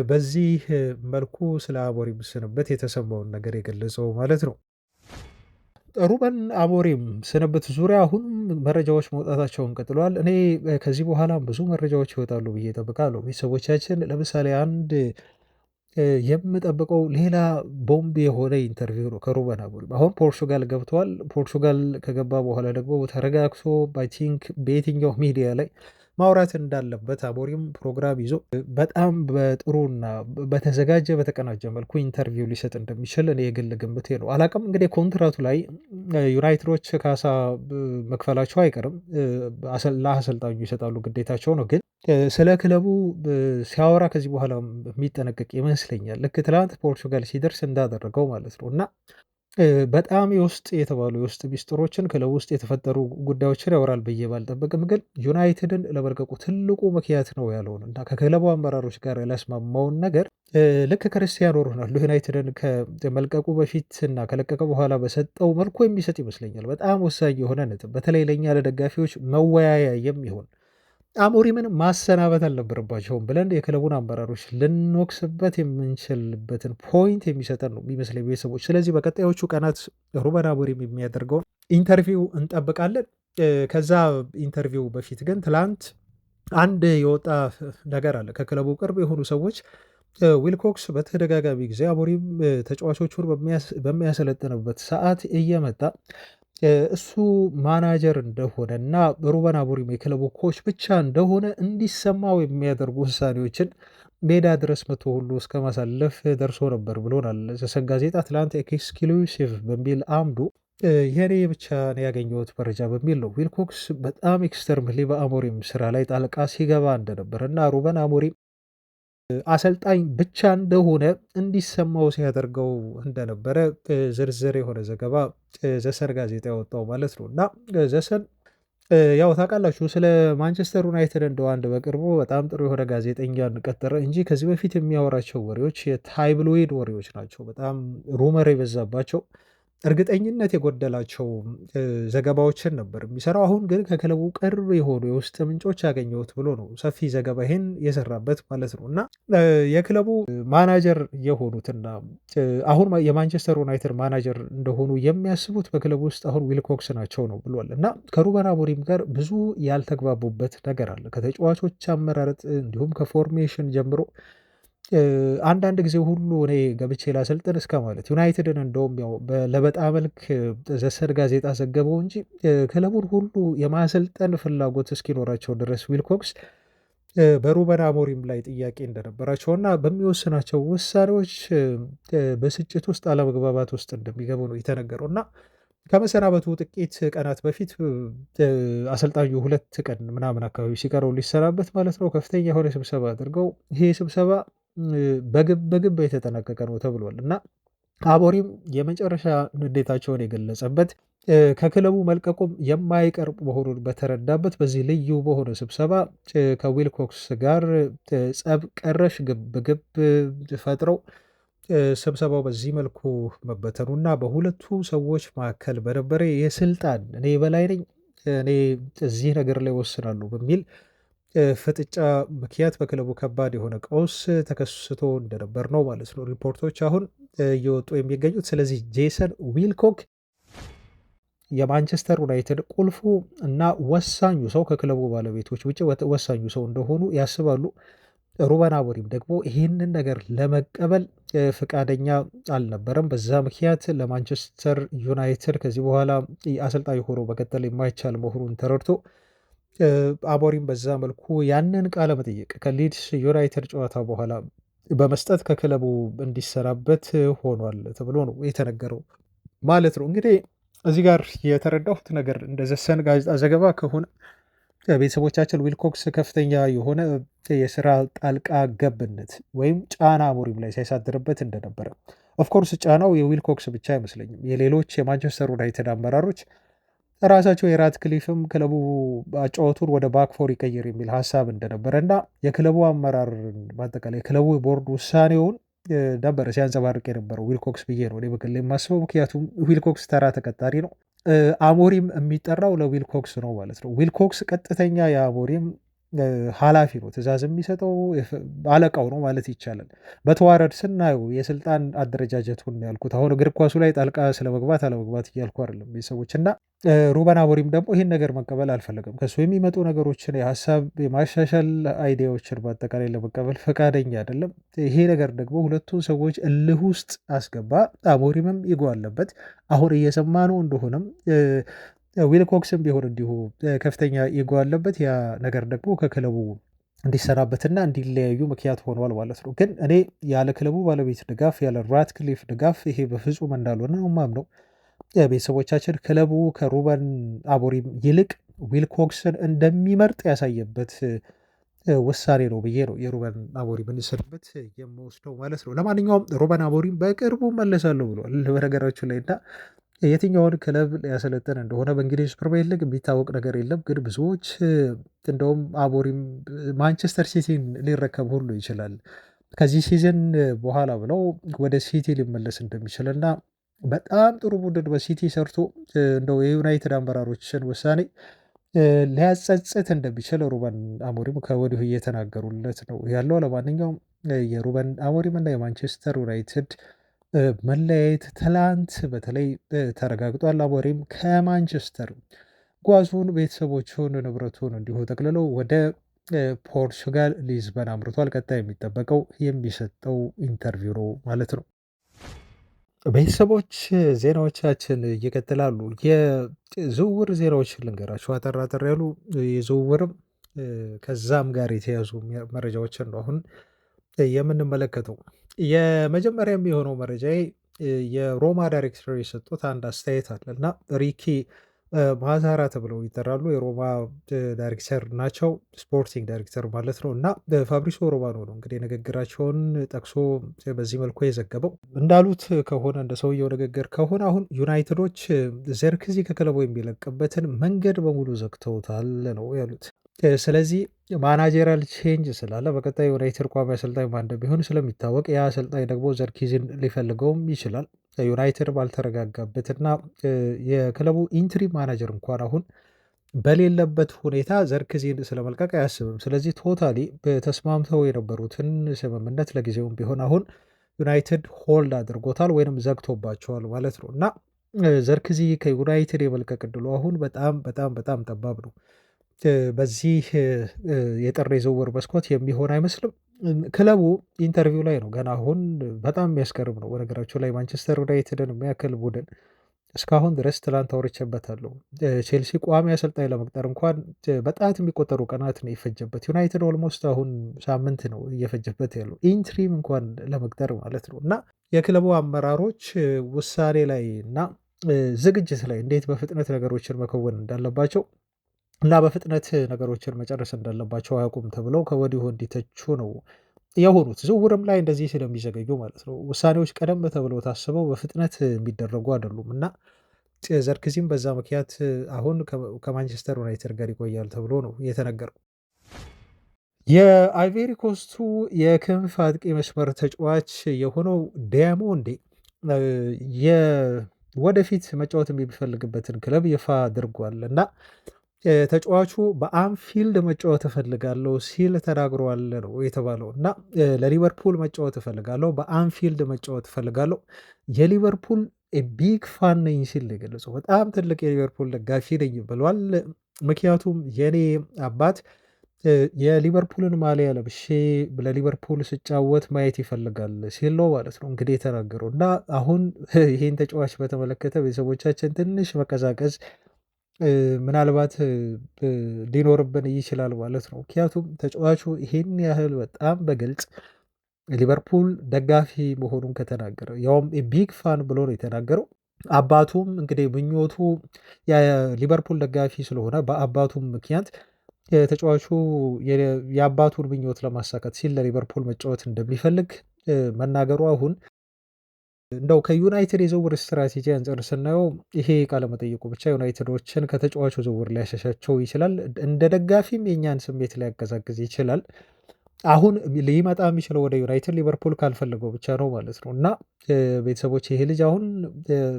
በዚህ መልኩ ስለ አሞሪም ስንብት የተሰማውን ነገር የገለጸው ማለት ነው። ሩበን አሞሪም ስንብት ዙሪያ አሁንም መረጃዎች መውጣታቸውን ቀጥለዋል። እኔ ከዚህ በኋላም ብዙ መረጃዎች ይወጣሉ ብዬ እጠብቃለሁ። ቤተሰቦቻችን ለምሳሌ አንድ የምጠብቀው ሌላ ቦምብ የሆነ ኢንተርቪው ነው ከሩበን አሞሪም። አሁን ፖርቹጋል ገብተዋል። ፖርቹጋል ከገባ በኋላ ደግሞ ተረጋግቶ አይ ቲንክ በየትኛው ሚዲያ ላይ ማውራት እንዳለበት አሞሪም ፕሮግራም ይዞ በጣም በጥሩና በተዘጋጀ በተቀናጀ መልኩ ኢንተርቪው ሊሰጥ እንደሚችል እኔ የግል ግምቴ ነው። አላቅም እንግዲህ ኮንትራቱ ላይ ዩናይትዶች ካሳ መክፈላቸው አይቀርም፣ ለአሰልጣኙ ይሰጣሉ፣ ግዴታቸው ነው። ግን ስለ ክለቡ ሲያወራ ከዚህ በኋላ የሚጠነቀቅ ይመስለኛል። ልክ ትላንት ፖርቹጋል ሲደርስ እንዳደረገው ማለት ነው እና በጣም የውስጥ የተባሉ የውስጥ ሚስጥሮችን ክለብ ውስጥ የተፈጠሩ ጉዳዮችን ያወራል ብዬ ባልጠበቅም ግን ዩናይትድን ለመልቀቁ ትልቁ ምክንያት ነው ያለውን እና ከክለቡ አመራሮች ጋር ያላስማማውን ነገር ልክ ክርስቲያኖ ሮናልዶ ዩናይትድን ከመልቀቁ በፊት እና ከለቀቀ በኋላ በሰጠው መልኩ የሚሰጥ ይመስለኛል። በጣም ወሳኝ የሆነ ነጥብ፣ በተለይ ለእኛ ለደጋፊዎች መወያያ የሚሆን አሞሪምን ማሰናበት አልነበረባቸውም ብለን የክለቡን አመራሮች ልንወቅስበት የምንችልበትን ፖይንት የሚሰጠን ነው የሚመስለኝ ቤተሰቦች። ስለዚህ በቀጣዮቹ ቀናት ሩበን አሞሪም የሚያደርገውን ኢንተርቪው እንጠብቃለን። ከዛ ኢንተርቪው በፊት ግን ትላንት አንድ የወጣ ነገር አለ ከክለቡ ቅርብ የሆኑ ሰዎች ዊልኮክስ በተደጋጋሚ ጊዜ አሞሪም ተጫዋቾቹን በሚያሰለጥንበት ሰዓት እየመጣ እሱ ማናጀር እንደሆነ እና ሩበን አሞሪም የክለቡ ኮች ብቻ እንደሆነ እንዲሰማው የሚያደርጉ ውሳኔዎችን ሜዳ ድረስ መቶ ሁሉ እስከ ማሳለፍ ደርሶ ነበር ብሎናል ዘሰን ጋዜጣ ትላንት። ኤክስክሉሲቭ በሚል አምዱ የኔ ብቻ ነው ያገኘሁት መረጃ በሚል ነው ዊልኮክስ በጣም ኤክስተርምሊ በአሞሪም ስራ ላይ ጣልቃ ሲገባ እንደነበር እና ሩበን አሞሪም አሰልጣኝ ብቻ እንደሆነ እንዲሰማው ሲያደርገው እንደነበረ ዝርዝር የሆነ ዘገባ ዘሰን ጋዜጣ ያወጣው ማለት ነው። እና ዘሰን ያው ታውቃላችሁ ስለ ማንቸስተር ዩናይትድ እንደው አንድ በቅርቡ በጣም ጥሩ የሆነ ጋዜጠኛን ቀጠረ እንጂ ከዚህ በፊት የሚያወራቸው ወሬዎች የታይብሎይድ ወሬዎች ናቸው። በጣም ሩመር የበዛባቸው እርግጠኝነት የጎደላቸው ዘገባዎችን ነበር የሚሰራው። አሁን ግን ከክለቡ ቅርብ የሆኑ የውስጥ ምንጮች ያገኘሁት ብሎ ነው ሰፊ ዘገባ ይሄን የሰራበት ማለት ነው። እና የክለቡ ማናጀር የሆኑትና አሁን የማንቸስተር ዩናይትድ ማናጀር እንደሆኑ የሚያስቡት በክለቡ ውስጥ አሁን ዊልኮክስ ናቸው ነው ብሏል። እና ከሩበን አሞሪም ጋር ብዙ ያልተግባቡበት ነገር አለ ከተጫዋቾች አመራረጥ እንዲሁም ከፎርሜሽን ጀምሮ አንዳንድ ጊዜ ሁሉ እኔ ገብቼ ላሰልጥን እስከ ማለት ዩናይትድን እንደውም ያው ለበጣ መልክ ዘሰን ጋዜጣ ዘገበው እንጂ ክለቡን ሁሉ የማሰልጠን ፍላጎት እስኪኖራቸው ድረስ ዊልኮክስ በሩበን አሞሪም ላይ ጥያቄ እንደነበራቸውና በሚወስናቸው ውሳኔዎች በስጭት ውስጥ አለመግባባት ውስጥ እንደሚገቡ ነው የተነገረው። እና ከመሰናበቱ ጥቂት ቀናት በፊት አሰልጣኙ 2 ቀን ምናምን አካባቢ ሲቀረው ሊሰናበት ማለት ነው ከፍተኛ የሆነ ስብሰባ አድርገው ይሄ ስብሰባ በግብ የተጠናቀቀ ነው ተብሏል። እና አሞሪም የመጨረሻ ንዴታቸውን የገለጸበት ከክለቡ መልቀቁም የማይቀር መሆኑን በተረዳበት በዚህ ልዩ በሆነ ስብሰባ ከዊልኮክስ ጋር ጸብ ቀረሽ ግብ ፈጥረው ስብሰባው በዚህ መልኩ መበተኑና በሁለቱ ሰዎች መካከል በነበረ የስልጣን እኔ በላይ ነኝ እኔ እዚህ ነገር ላይ ወስናሉ በሚል ፍጥጫ ምክንያት በክለቡ ከባድ የሆነ ቀውስ ተከስቶ እንደነበር ነው ማለት ነው ሪፖርቶች አሁን እየወጡ የሚገኙት። ስለዚህ ጄሰን ዊልኮክ የማንቸስተር ዩናይትድ ቁልፉ እና ወሳኙ ሰው ከክለቡ ባለቤቶች ውጭ ወሳኙ ሰው እንደሆኑ ያስባሉ። ሩበን አሞሪም ደግሞ ይህንን ነገር ለመቀበል ፈቃደኛ አልነበረም። በዛ ምክንያት ለማንቸስተር ዩናይትድ ከዚህ በኋላ አሰልጣኝ ሆኖ መቀጠል የማይቻል መሆኑን ተረድቶ አሞሪም በዛ መልኩ ያንን ቃለ መጠይቅ ከሊድስ ዩናይትድ ጨዋታ በኋላ በመስጠት ከክለቡ እንዲሰናበት ሆኗል ተብሎ ነው የተነገረው ማለት ነው። እንግዲህ እዚህ ጋር የተረዳሁት ነገር እንደ ዘሰን ጋዜጣ ዘገባ ከሆነ ቤተሰቦቻችን ዊልኮክስ ከፍተኛ የሆነ የስራ ጣልቃ ገብነት ወይም ጫና አሞሪም ላይ ሲያሳድርበት እንደነበረ፣ ኦፍኮርስ ጫናው የዊልኮክስ ብቻ አይመስለኝም የሌሎች የማንቸስተር ዩናይትድ አመራሮች ራሳቸው የራትክሊፍም ክለቡ አጫወቱን ወደ ባክፎር ይቀይር የሚል ሀሳብ እንደነበረ እና የክለቡ አመራር በአጠቃላይ የክለቡ ቦርድ ውሳኔውን ነበረ ሲያንጸባርቅ የነበረው ዊልኮክስ ብዬ ነው እኔ በግሌ የማስበው። ምክንያቱም ዊልኮክስ ተራ ተቀጣሪ ነው፣ አሞሪም የሚጠራው ለዊልኮክስ ነው ማለት ነው። ዊልኮክስ ቀጥተኛ የአሞሪም ኃላፊ ነው፣ ትእዛዝ የሚሰጠው አለቃው ነው ማለት ይቻላል። በተዋረድ ስናየው የስልጣን አደረጃጀቱን ያልኩት አሁን እግር ኳሱ ላይ ጣልቃ ስለመግባት አለመግባት እያልኩ አይደለም ቤተሰቦች። እና ሩበን አሞሪም ደግሞ ይህን ነገር መቀበል አልፈለገም። ከሱ የሚመጡ ነገሮችን የሀሳብ የማሻሻል አይዲያዎችን በአጠቃላይ ለመቀበል ፈቃደኛ አይደለም። ይሄ ነገር ደግሞ ሁለቱን ሰዎች እልህ ውስጥ አስገባ። አሞሪምም ኢጎ አለበት። አሁን እየሰማ ነው እንደሆነም ዊልኮክስም ቢሆን እንዲሁ ከፍተኛ ኢጎ አለበት። ያ ነገር ደግሞ ከክለቡ እንዲሰራበትና እንዲለያዩ ምክንያት ሆነዋል ማለት ነው። ግን እኔ ያለ ክለቡ ባለቤት ድጋፍ ያለ ራትክሊፍ ድጋፍ ይሄ በፍጹም እንዳልሆነ ነው የማምነው። ቤተሰቦቻችን ክለቡ ከሩበን አሞሪም ይልቅ ዊልኮክስን እንደሚመርጥ ያሳየበት ውሳኔ ነው ብዬ ነው የሩበን አሞሪምን ስንብት የምወስደው ማለት ነው። ለማንኛውም ሩበን አሞሪም በቅርቡ መለሳለሁ ብሏል በነገራችን ላይ እና የትኛውን ክለብ ሊያሰለጥን እንደሆነ በእንግሊዝ ፕሪሚየር ሊግ የሚታወቅ ነገር የለም። ግን ብዙዎች እንደውም አሞሪም ማንቸስተር ሲቲን ሊረከብ ሁሉ ይችላል ከዚህ ሲዝን በኋላ ብለው ወደ ሲቲ ሊመለስ እንደሚችል እና በጣም ጥሩ ቡድን በሲቲ ሰርቶ እንደው የዩናይትድ አመራሮችን ውሳኔ ሊያጸጽት እንደሚችል ሩበን አሞሪም ከወዲሁ እየተናገሩለት ነው ያለው። ለማንኛውም የሩበን አሞሪም እና የማንቸስተር ዩናይትድ መለያየት ትላንት በተለይ ተረጋግጧል። አሞሪም ከማንቸስተር ጓዙን፣ ቤተሰቦቹን፣ ንብረቱን እንዲሁ ጠቅልለው ወደ ፖርቹጋል ሊዝበን አምርቷል። ቀጣይ የሚጠበቀው የሚሰጠው ኢንተርቪው ነው ማለት ነው። ቤተሰቦች ዜናዎቻችን ይቀጥላሉ። የዝውውር ዜናዎችን ልንገራችሁ፣ አጠር አጠር ያሉ የዝውውርም ከዛም ጋር የተያዙ መረጃዎችን ነው አሁን የምንመለከተው። የመጀመሪያ የሚሆነው መረጃ የሮማ ዳይሬክተር የሰጡት አንድ አስተያየት አለ እና ሪኪ ማዛራ ተብለው ይጠራሉ። የሮማ ዳይሬክተር ናቸው፣ ስፖርቲንግ ዳይሬክተር ማለት ነው። እና ፋብሪሶ ሮማኖ ነው እንግዲህ ንግግራቸውን ጠቅሶ በዚህ መልኩ የዘገበው። እንዳሉት ከሆነ እንደ ሰውየው ንግግር ከሆነ አሁን ዩናይትዶች ዘርክዚ ከክለቡ የሚለቅበትን መንገድ በሙሉ ዘግተውታል ነው ያሉት። ስለዚህ ማናጀራል ቼንጅ ስላለ በቀጣይ ዩናይትድ ቋሚ አሰልጣኝ ማን እንደሚሆን ስለሚታወቅ ያ አሰልጣኝ ደግሞ ዘርኪዝን ሊፈልገውም ይችላል። ዩናይትድ ባልተረጋጋበትና የክለቡ ኢንትሪ ማናጀር እንኳን አሁን በሌለበት ሁኔታ ዘርክዚን ስለመልቀቅ አያስብም። ስለዚህ ቶታሊ ተስማምተው የነበሩትን ስምምነት ለጊዜውም ቢሆን አሁን ዩናይትድ ሆልድ አድርጎታል ወይንም ዘግቶባቸዋል ማለት ነው እና ዘርክዚ ከዩናይትድ የመልቀቅ እድሉ አሁን በጣም በጣም በጣም ጠባብ ነው። በዚህ የጥር የዝውውር መስኮት የሚሆን አይመስልም። ክለቡ ኢንተርቪው ላይ ነው ገና። አሁን በጣም የሚያስገርም ነው በነገራቸው ላይ ማንቸስተር ዩናይትድን የሚያክል ቡድን እስካሁን ድረስ ትላንት አውርቼበታለሁ። ቼልሲ ቋሚ አሰልጣኝ ለመቅጠር እንኳን በጣት የሚቆጠሩ ቀናት ነው የፈጀበት። ዩናይትድ ኦልሞስት አሁን ሳምንት ነው እየፈጀበት ያለው ኢንትሪም እንኳን ለመቅጠር ማለት ነው። እና የክለቡ አመራሮች ውሳኔ ላይ እና ዝግጅት ላይ እንዴት በፍጥነት ነገሮችን መከወን እንዳለባቸው እና በፍጥነት ነገሮችን መጨረስ እንዳለባቸው አያውቁም ተብለው ከወዲሁ እንዲተቹ ነው የሆኑት። ዝውውርም ላይ እንደዚህ ስለሚዘገዩ ማለት ነው። ውሳኔዎች ቀደም ተብለው ታስበው በፍጥነት የሚደረጉ አይደሉም እና ዘርክዚም በዛ ምክንያት አሁን ከማንቸስተር ዩናይትድ ጋር ይቆያል ተብሎ ነው የተነገረው። የአይቬሪ ኮስቱ የክንፍ አጥቂ መስመር ተጫዋች የሆነው ዲያሞንዴ ወደፊት መጫወት የሚፈልግበትን ክለብ ይፋ አድርጓል እና ተጫዋቹ በአንፊልድ መጫወት እፈልጋለሁ ሲል ተናግሯል ነው የተባለው። እና ለሊቨርፑል መጫወት እፈልጋለሁ፣ በአንፊልድ መጫወት እፈልጋለሁ፣ የሊቨርፑል ቢግ ፋን ነኝ ሲል የገለጸው። በጣም ትልቅ የሊቨርፑል ደጋፊ ነኝ ብሏል። ምክንያቱም የኔ አባት የሊቨርፑልን ማሊያ ለብሼ ለሊቨርፑል ስጫወት ማየት ይፈልጋል ሲል ነው ማለት ነው እንግዲህ የተናገረው። እና አሁን ይህን ተጫዋች በተመለከተ ቤተሰቦቻችን ትንሽ መቀዛቀዝ ምናልባት ሊኖርብን ይችላል ማለት ነው። ምክንያቱም ተጫዋቹ ይሄን ያህል በጣም በግልጽ ሊቨርፑል ደጋፊ መሆኑን ከተናገረ ያውም ቢግ ፋን ብሎ ነው የተናገረው። አባቱም እንግዲህ ምኞቱ የሊቨርፑል ደጋፊ ስለሆነ በአባቱም ምክንያት ተጫዋቹ የአባቱን ምኞት ለማሳካት ሲል ለሊቨርፑል መጫወት እንደሚፈልግ መናገሩ አሁን እንደው ከዩናይትድ የዝውውር ስትራቴጂ አንጻር ስናየው ይሄ ቃለመጠይቁ ብቻ ዩናይትዶችን ከተጫዋቹ ዝውውር ሊያሸሻቸው ይችላል። እንደ ደጋፊም የእኛን ስሜት ሊያቀዛቅዝ ይችላል። አሁን ሊመጣ የሚችለው ወደ ዩናይትድ ሊቨርፑል ካልፈለገው ብቻ ነው ማለት ነው። እና ቤተሰቦች ይሄ ልጅ አሁን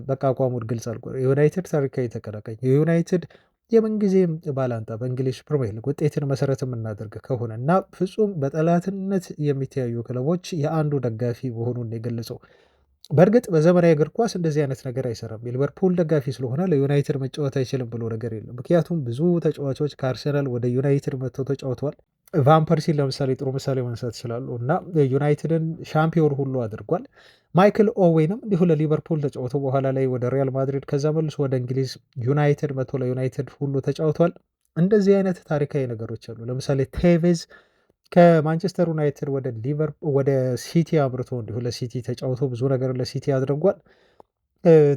በቃ አቋሙን ግልጽ አድርጎ የዩናይትድ ታሪካዊ ተቀናቃኝ የዩናይትድ የምንጊዜም ባላንጣ በእንግሊዝ ፕሪሚየር ሊግ ውጤትን መሰረት የምናደርግ ከሆነ እና ፍጹም በጠላትነት የሚተያዩ ክለቦች የአንዱ ደጋፊ መሆኑን የገለጸው። በእርግጥ በዘመናዊ እግር ኳስ እንደዚህ አይነት ነገር አይሰራም። የሊቨርፑል ደጋፊ ስለሆነ ለዩናይትድ መጫወት አይችልም ብሎ ነገር የለም። ምክንያቱም ብዙ ተጫዋቾች ከአርሰናል ወደ ዩናይትድ መጥተው ተጫውተዋል። ቫን ፐርሲን ለምሳሌ ጥሩ ምሳሌ ማንሳት ይችላሉ እና ዩናይትድን ሻምፒዮን ሁሉ አድርጓል። ማይክል ኦዌንም እንዲሁ ለሊቨርፑል ተጫውቶ በኋላ ላይ ወደ ሪያል ማድሪድ ከዛ መልሶ ወደ እንግሊዝ ዩናይትድ መጥቶ ለዩናይትድ ሁሉ ተጫውቷል። እንደዚህ አይነት ታሪካዊ ነገሮች አሉ። ለምሳሌ ቴቬዝ ከማንቸስተር ዩናይትድ ወደ ሲቲ አምርቶ እንዲሁ ለሲቲ ተጫውቶ ብዙ ነገር ለሲቲ አድርጓል።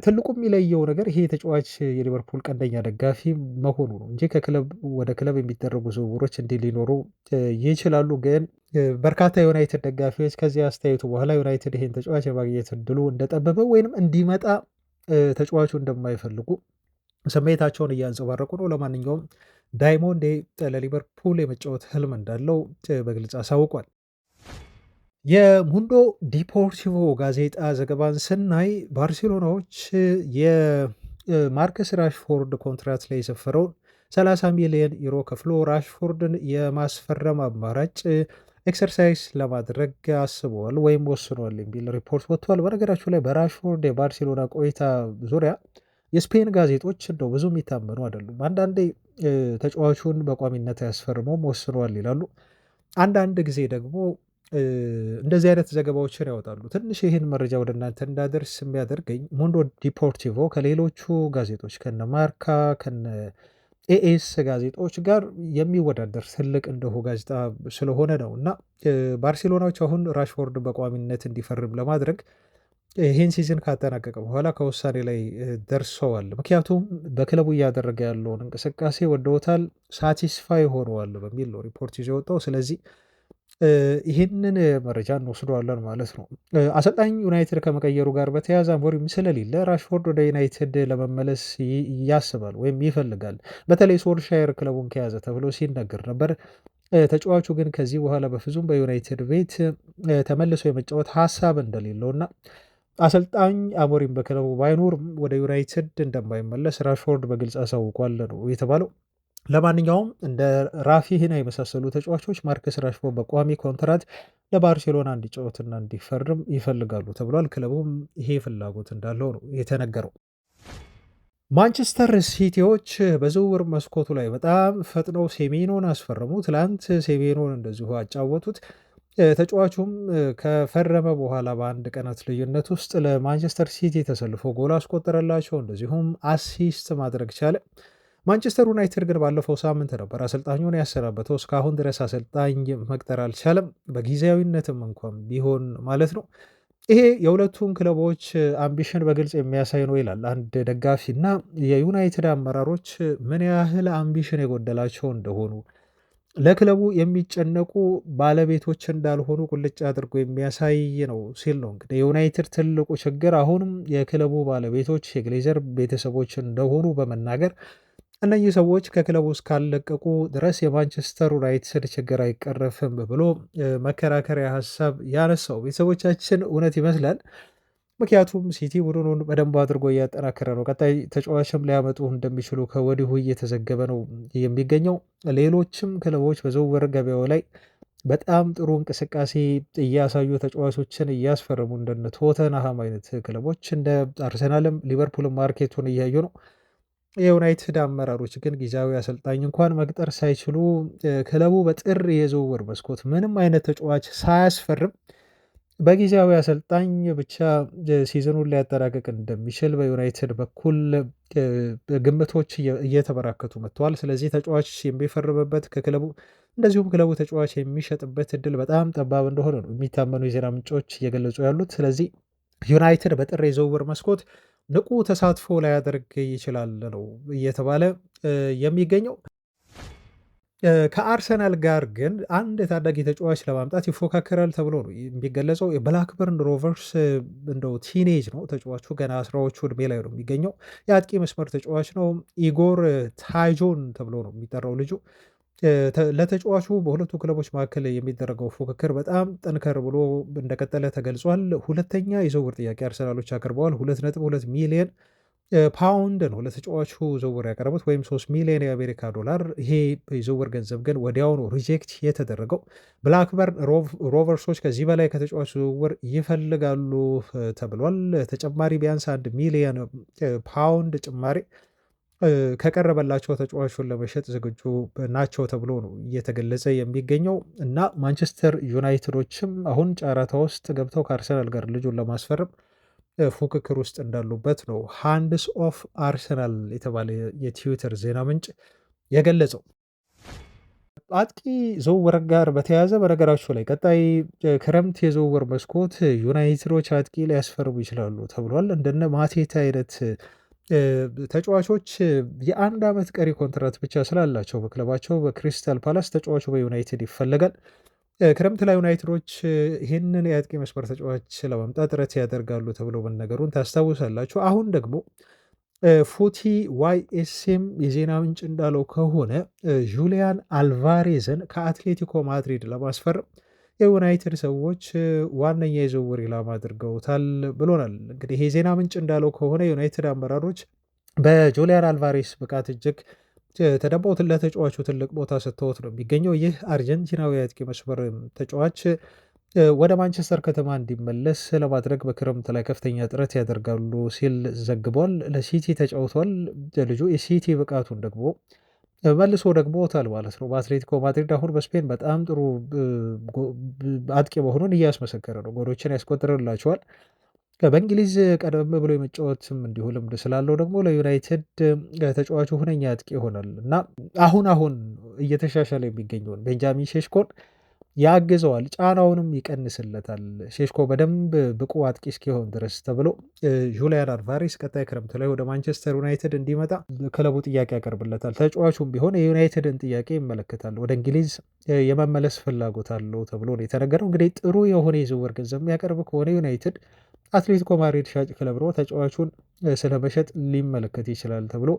ትልቁ የሚለየው ነገር ይሄ ተጫዋች የሊቨርፑል ቀንደኛ ደጋፊ መሆኑ ነው እንጂ ከክለብ ወደ ክለብ የሚደረጉ ዝውውሮች እንዲህ ሊኖሩ ይችላሉ። ግን በርካታ የዩናይትድ ደጋፊዎች ከዚህ አስተያየቱ በኋላ ዩናይትድ ይሄን ተጫዋች የማግኘት እድሉ እንደጠበበ ወይንም እንዲመጣ ተጫዋቹ እንደማይፈልጉ ስሜታቸውን እያንጸባረቁ ነው። ለማንኛውም ዳይሞንዴ ለሊቨርፑል የመጫወት ህልም እንዳለው በግልጽ አሳውቋል። የሙንዶ ዲፖርቲቮ ጋዜጣ ዘገባን ስናይ ባርሴሎናዎች የማርከስ ራሽፎርድ ኮንትራት ላይ የሰፈረውን 30 ሚሊዮን ዩሮ ከፍሎ ራሽፎርድን የማስፈረም አማራጭ ኤክሰርሳይዝ ለማድረግ አስበዋል ወይም ወስኗል የሚል ሪፖርት ወጥቷል። በነገራችሁ ላይ በራሽፎርድ የባርሴሎና ቆይታ ዙሪያ የስፔን ጋዜጦች እንደው ብዙ የሚታመኑ አይደሉም። አንዳንዴ ተጫዋቹን በቋሚነት አያስፈርመውም ወስኗል ይላሉ። አንዳንድ ጊዜ ደግሞ እንደዚህ አይነት ዘገባዎችን ያወጣሉ። ትንሽ ይህን መረጃ ወደ እናንተ እንዳደርስ የሚያደርገኝ ሙንዶ ዲፖርቲቮ ከሌሎቹ ጋዜጦች ከነ ማርካ ከነ ኤኤስ ጋዜጦች ጋር የሚወዳደር ትልቅ እንደሆ ጋዜጣ ስለሆነ ነው እና ባርሴሎናዎች አሁን ራሽፎርድ በቋሚነት እንዲፈርም ለማድረግ ይህን ሲዝን ካጠናቀቀ በኋላ ከውሳኔ ላይ ደርሰዋል። ምክንያቱም በክለቡ እያደረገ ያለውን እንቅስቃሴ ወደውታል፣ ሳቲስፋይ ሆነዋል በሚል ነው ሪፖርት ይዞ የወጣው። ስለዚህ ይህንን መረጃ እንወስደዋለን ማለት ነው። አሰልጣኝ ዩናይትድ ከመቀየሩ ጋር በተያያዘ አሞሪም ስለሌለ ራሽፎርድ ወደ ዩናይትድ ለመመለስ ያስባል ወይም ይፈልጋል። በተለይ ሶልሻየር ክለቡን ከያዘ ተብሎ ሲነገር ነበር። ተጫዋቹ ግን ከዚህ በኋላ በፍጹም በዩናይትድ ቤት ተመልሶ የመጫወት ሀሳብ እንደሌለውና አሰልጣኝ አሞሪም በክለቡ ባይኖርም ወደ ዩናይትድ እንደማይመለስ ራሽፎርድ በግልጽ አሳውቋል ነው የተባለው። ለማንኛውም እንደ ራፊህና የመሳሰሉ ተጫዋቾች ማርከስ ራሽፎርድ በቋሚ ኮንትራት ለባርሴሎና እንዲጫወትና እንዲፈርም ይፈልጋሉ ተብሏል። ክለቡም ይሄ ፍላጎት እንዳለው ነው የተነገረው። ማንቸስተር ሲቲዎች በዝውውር መስኮቱ ላይ በጣም ፈጥነው ሴሜኖን አስፈረሙ። ትላንት ሴሜኖን እንደዚሁ አጫወቱት። ተጫዋቹም ከፈረመ በኋላ በአንድ ቀናት ልዩነት ውስጥ ለማንቸስተር ሲቲ ተሰልፎ ጎል አስቆጠረላቸው፣ እንደዚሁም አሲስት ማድረግ ቻለ። ማንቸስተር ዩናይትድ ግን ባለፈው ሳምንት ነበር አሰልጣኙን ያሰናበተው። እስካሁን ድረስ አሰልጣኝ መቅጠር አልቻለም፣ በጊዜያዊነትም እንኳን ቢሆን ማለት ነው። ይሄ የሁለቱን ክለቦች አምቢሽን በግልጽ የሚያሳይ ነው ይላል አንድ ደጋፊ እና የዩናይትድ አመራሮች ምን ያህል አምቢሽን የጎደላቸው እንደሆኑ ለክለቡ የሚጨነቁ ባለቤቶች እንዳልሆኑ ቁልጭ አድርጎ የሚያሳይ ነው ሲል ነው እንግዲህ የዩናይትድ ትልቁ ችግር አሁንም የክለቡ ባለቤቶች የግሌዘር ቤተሰቦች እንደሆኑ በመናገር እነዚህ ሰዎች ከክለቡ እስካለቀቁ ድረስ የማንቸስተር ዩናይትድ ችግር አይቀረፍም ብሎ መከራከሪያ ሀሳብ ያነሳው ቤተሰቦቻችን እውነት ይመስላል። ምክንያቱም ሲቲ ቡድኑን በደንብ አድርጎ እያጠናከረ ነው። ቀጣይ ተጫዋችም ሊያመጡ እንደሚችሉ ከወዲሁ እየተዘገበ ነው የሚገኘው። ሌሎችም ክለቦች በዝውውር ገበያው ላይ በጣም ጥሩ እንቅስቃሴ እያሳዩ ተጫዋቾችን እያስፈረሙ እንደነ ቶተንሃም አይነት ክለቦች እንደ አርሰናልም ሊቨርፑልም ማርኬቱን እያዩ ነው። የዩናይትድ አመራሮች ግን ጊዜያዊ አሰልጣኝ እንኳን መቅጠር ሳይችሉ ክለቡ በጥር የዝውውር መስኮት ምንም አይነት ተጫዋች ሳያስፈርም በጊዜያዊ አሰልጣኝ ብቻ ሲዝኑን ሊያጠናቅቅ እንደሚችል በዩናይትድ በኩል ግምቶች እየተበራከቱ መጥተዋል። ስለዚህ ተጫዋች የሚፈርምበት ከክለቡ እንደዚሁም ክለቡ ተጫዋች የሚሸጥበት እድል በጣም ጠባብ እንደሆነ ነው የሚታመኑ የዜና ምንጮች እየገለጹ ያሉት። ስለዚህ ዩናይትድ በጥር የዝውውር መስኮት ንቁ ተሳትፎ ላያደርግ ይችላል ነው እየተባለ የሚገኘው። ከአርሰናል ጋር ግን አንድ ታዳጊ ተጫዋች ለማምጣት ይፎካከራል ተብሎ ነው የሚገለጸው። የብላክበርን ሮቨርስ እንደው ቲኔጅ ነው ተጫዋቹ፣ ገና ስራዎቹ እድሜ ላይ ነው የሚገኘው። የአጥቂ መስመር ተጫዋች ነው። ኢጎር ታይጆን ተብሎ ነው የሚጠራው ልጁ። ለተጫዋቹ በሁለቱ ክለቦች መካከል የሚደረገው ፉክክር በጣም ጠንከር ብሎ እንደቀጠለ ተገልጿል። ሁለተኛ የዝውውር ጥያቄ አርሰናሎች አቅርበዋል። 2.2 ሚሊዮን ፓውንድ ነው ለተጫዋቹ ዝውውር ያቀረቡት ወይም 3 ሚሊዮን የአሜሪካ ዶላር። ይሄ የዝውውር ገንዘብ ግን ወዲያውኑ ሪጀክት የተደረገው። ብላክበርን ሮቨርሶች ከዚህ በላይ ከተጫዋቹ ዝውውር ይፈልጋሉ ተብሏል። ተጨማሪ ቢያንስ 1 ሚሊዮን ፓውንድ ጭማሪ ከቀረበላቸው ተጫዋቹን ለመሸጥ ዝግጁ ናቸው ተብሎ ነው እየተገለጸ የሚገኘው እና ማንቸስተር ዩናይትዶችም አሁን ጨረታ ውስጥ ገብተው ከአርሰናል ጋር ልጁን ለማስፈረም ፉክክር ውስጥ እንዳሉበት ነው ሃንድስ ኦፍ አርሰናል የተባለ የትዊተር ዜና ምንጭ የገለጸው። አጥቂ ዝውውር ጋር በተያያዘ በነገራችሁ ላይ ቀጣይ ክረምት የዝውውር መስኮት ዩናይትዶች አጥቂ ሊያስፈርሙ ይችላሉ ተብሏል። እንደነ ማቴታ አይነት ተጫዋቾች የአንድ ዓመት ቀሪ ኮንትራት ብቻ ስላላቸው በክለባቸው በክሪስታል ፓላስ ተጫዋቹ በዩናይትድ ይፈለጋል። ክረምት ላይ ዩናይትዶች ይህንን የአጥቂ መስመር ተጫዋች ለማምጣት ጥረት ያደርጋሉ ተብሎ መነገሩን ታስታውሳላችሁ። አሁን ደግሞ ፉቲ ዋይኤስኤም የዜና ምንጭ እንዳለው ከሆነ ጁሊያን አልቫሬዝን ከአትሌቲኮ ማድሪድ ለማስፈረም የዩናይትድ ሰዎች ዋነኛ የዝውውር ኢላማ አድርገውታል ብሎናል። እንግዲህ ይሄ ዜና ምንጭ እንዳለው ከሆነ የዩናይትድ አመራሮች በጁሊያን አልቫሬስ ብቃት እጅግ ተደቦት ለተጫዋቹ ትልቅ ቦታ ሰጥተውት ነው የሚገኘው። ይህ አርጀንቲናዊ አጥቂ መስመር ተጫዋች ወደ ማንቸስተር ከተማ እንዲመለስ ለማድረግ በክረምት ላይ ከፍተኛ ጥረት ያደርጋሉ ሲል ዘግቧል። ለሲቲ ተጫውቷል ልጁ። የሲቲ ብቃቱን ደግሞ መልሶ ደግሞታል ማለት ነው። በአትሌቲኮ ማድሪድ አሁን በስፔን በጣም ጥሩ አጥቂ መሆኑን እያስመሰከረ ነው። ጎሎችን ያስቆጥርላቸዋል። በእንግሊዝ ቀደም ብሎ የመጫወትም እንዲሁ ልምድ ስላለው ደግሞ ለዩናይትድ ተጫዋቹ ሁነኛ አጥቂ ይሆናል እና አሁን እየተሻሻለ የሚገኘውን ቤንጃሚን ሼሽኮን ያግዘዋል፣ ጫናውንም ይቀንስለታል። ሼሽኮ በደንብ ብቁ አጥቂ እስኪሆን ድረስ ተብሎ ጁሊያን አልቫሬስ ቀጣይ ክረምት ላይ ወደ ማንቸስተር ዩናይትድ እንዲመጣ ክለቡ ጥያቄ ያቀርብለታል። ተጫዋቹም ቢሆን የዩናይትድን ጥያቄ ይመለከታል። ወደ እንግሊዝ የመመለስ ፍላጎት አለው ተብሎ ነው የተነገረው። እንግዲህ ጥሩ የሆነ የዝውውር ገንዘብ የሚያቀርብ ከሆነ ዩናይትድ አትሌቲኮ ማድሪድ ሻጭ ክለብ ነው፣ ተጫዋቹን ስለመሸጥ ሊመለከት ይችላል ተብሎ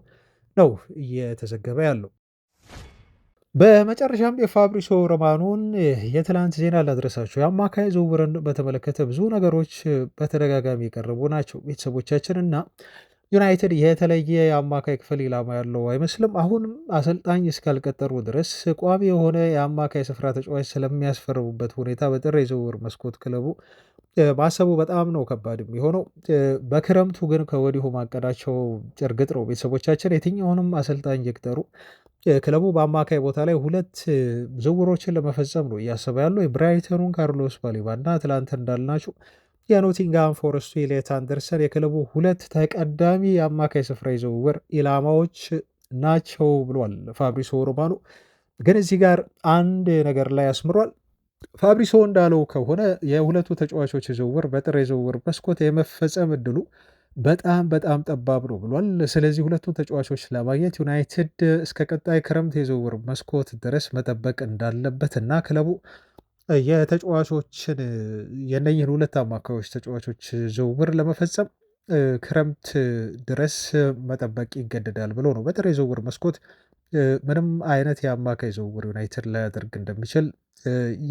ነው እየተዘገበ ያለው። በመጨረሻም የፋብሪሶ ሮማኖን የትላንት ዜና ላድረሳቸው። የአማካይ ዝውውርን በተመለከተ ብዙ ነገሮች በተደጋጋሚ የቀረቡ ናቸው ቤተሰቦቻችን እና ዩናይትድ የተለየ የአማካይ ክፍል ኢላማ ያለው አይመስልም። አሁንም አሰልጣኝ እስካልቀጠሩ ድረስ ቋሚ የሆነ የአማካይ ስፍራ ተጫዋች ስለሚያስፈርሙበት ሁኔታ በጥር የዝውውር መስኮት ክለቡ ማሰቡ በጣም ነው ከባድ የሚሆነው። በክረምቱ ግን ከወዲሁ ማቀዳቸው እርግጥ ነው። ቤተሰቦቻችን የትኛውንም አሰልጣኝ ይቅጠሩ ክለቡ በአማካይ ቦታ ላይ ሁለት ዝውውሮችን ለመፈጸም ነው እያሰበ ያለው። የብራይተኑን ካርሎስ ባሌባ እና ትላንት እንዳልናቸው የኖቲንግሃም ፎረስቱ ኤሊየት አንደርሰን የክለቡ ሁለት ተቀዳሚ የአማካይ ስፍራ ዝውውር ኢላማዎች ናቸው ብሏል ፋብሪሶ ሮማኖ። ግን እዚህ ጋር አንድ ነገር ላይ አስምሯል። ፋብሪሶ እንዳለው ከሆነ የሁለቱ ተጫዋቾች ዝውውር በጥር የዝውውር መስኮት የመፈጸም እድሉ በጣም ጠባብ ነው ብሏል። ስለዚህ ሁለቱን ተጫዋቾች ለማግኘት ዩናይትድ እስከ ቀጣይ ክረምት የዝውውር መስኮት ድረስ መጠበቅ እንዳለበት እና ክለቡ የተጫዋቾችን የነኝህን ሁለት አማካዮች ተጫዋቾች ዝውውር ለመፈጸም ክረምት ድረስ መጠበቅ ይገደዳል ብሎ ነው በጥር የዝውውር መስኮት ምንም አይነት የአማካይ ዝውውር ዩናይትድ ላያደርግ እንደሚችል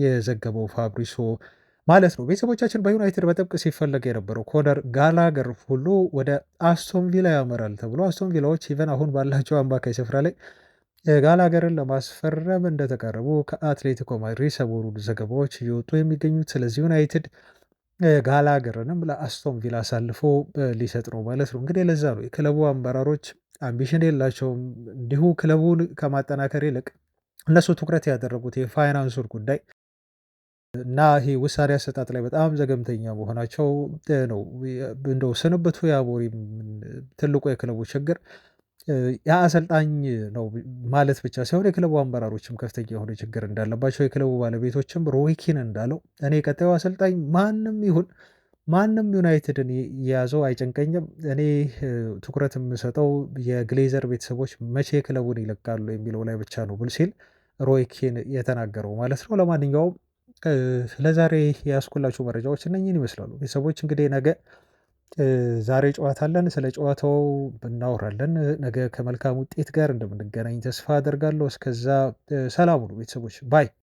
የዘገበው ፋብሪሶ ማለት ነው። ቤተሰቦቻችን በዩናይትድ በጥብቅ ሲፈለግ የነበረው ኮነር ጋላገር ሁሉ ወደ አስቶን ቪላ ያመራል ተብሎ አስቶን ቪላዎች ኢቨን አሁን ባላቸው አማካይ ስፍራ ላይ ጋላገርን ለማስፈረም እንደተቃረቡ ከአትሌቲኮ ማድሪድ ሰሞኑን ዘገባዎች እየወጡ የሚገኙት። ስለዚህ ዩናይትድ ጋላገርንም ለአስቶን ቪላ አሳልፎ ሊሰጥ ነው ማለት ነው። እንግዲህ ለዛ ነው የክለቡ አመራሮች አምቢሽን የላቸውም። እንዲሁ ክለቡን ከማጠናከር ይልቅ እነሱ ትኩረት ያደረጉት የፋይናንሱን ጉዳይ እና ይሄ ውሳኔ አሰጣጥ ላይ በጣም ዘገምተኛ መሆናቸው ነው። እንደው ስንብቱ የአሞሪም ትልቁ የክለቡ ችግር ያ አሰልጣኝ ነው ማለት ብቻ ሳይሆን የክለቡ አመራሮችም ከፍተኛ የሆነ ችግር እንዳለባቸው የክለቡ ባለቤቶችም ሮይ ኪን እንዳለው እኔ ቀጣዩ አሰልጣኝ ማንም ይሁን ማንም ዩናይትድን የያዘው አይጨንቀኝም፣ እኔ ትኩረት የምሰጠው የግሌዘር ቤተሰቦች መቼ ክለቡን ይለቃሉ የሚለው ላይ ብቻ ነው ብል ሲል ሮይ ኪን የተናገረው ማለት ነው። ለማንኛውም ለዛሬ ያስኩላችሁ መረጃዎች እነኝህን ይመስላሉ። ቤተሰቦች እንግዲህ ነገ ዛሬ ጨዋታ አለን። ስለ ጨዋታው እናወራለን። ነገ ከመልካም ውጤት ጋር እንደምንገናኝ ተስፋ አደርጋለሁ። እስከዛ ሰላም ሁኑ ቤተሰቦች ባይ